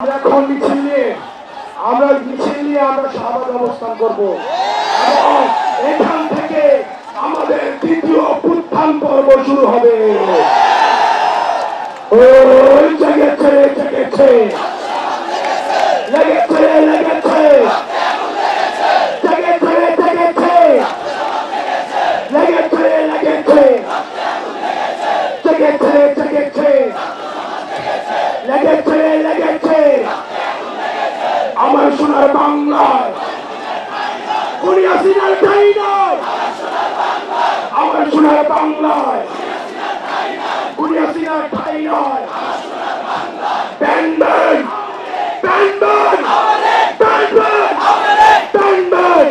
আমরা এখন মিছিল নিয়ে আমরা শাহবাগ অবস্থান করব এবং এখান থেকে আমাদের দ্বিতীয় অভ্যুত্থান পর্ব শুরু হবে। ওই জেগেছে লেগেছে জেগেছে জেগেছে লেগেছে আমার সোনার বাংলায় কোন হাসিনার ঠাঁই নয়। আমার সোনার বাংলায় কোন হাসিনার ঠাঁই নয়। Band band band band band band band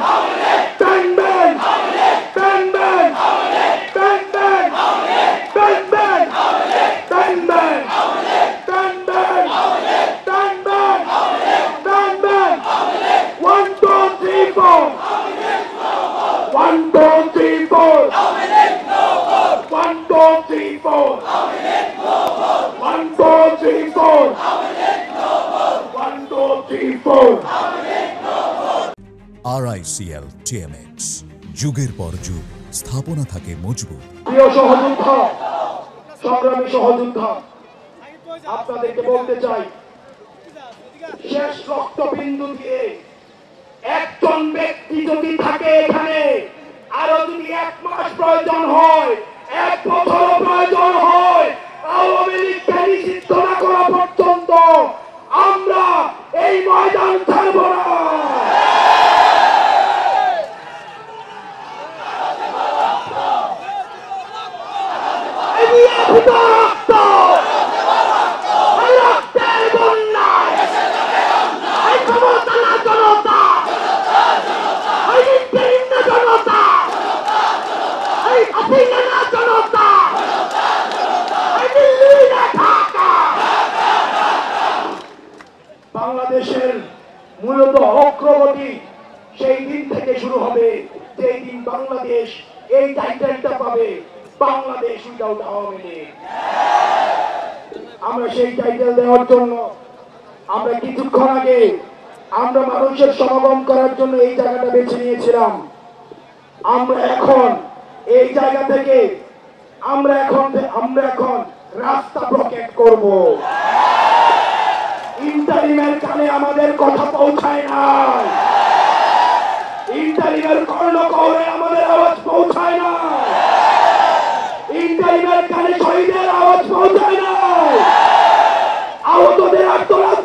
RICL TMX যুগের পর যুগ স্থাপনা থাকে মজবুত। প্রিয় সহযোদ্ধা, সংগ্রামী সহযোদ্ধা, আপনাদেরকে বলতে চাই, শেষ রক্তবিন্দু দিয়ে একজন ব্যক্তি যদি থাকে এখানে, আরো যদি 1 মাস প্রয়োজন হয়, 1 বছর প্রয়োজন হয়, আওয়ামী লীগকে নিষিদ্ধ না করা পর্যন্ত আমরা এই ময়দান ছাড়ব না। বাংলাদেশের মূলত অগ্রগতি সেই দিন থেকে শুরু হবে যেই দিন বাংলাদেশ এই টাইটেলটা পাবে, বাংলাদেশ উইদাউট আওয়ামী লীগ। আমরা সেই টাইটেল দেওয়ার জন্য আমরা কিছুক্ষণ আগে আমরা মানুষের সমাগম করার জন্য এই জায়গাটা বেছে নিয়েছিলাম। আমরা এখন এই জায়গা থেকে আমরা এখন রাস্তা ব্লকেট করব। ইন্টারিমের কানে আমাদের কথা পৌঁছায় না, ইন্টারিমের কর্ণকৌরে আমাদের আওয়াজ পৌঁছায় না, ইন্টারিমের কানে শহীদের আওয়াজ পৌঁছায় না, আহতদের আর্তনাদ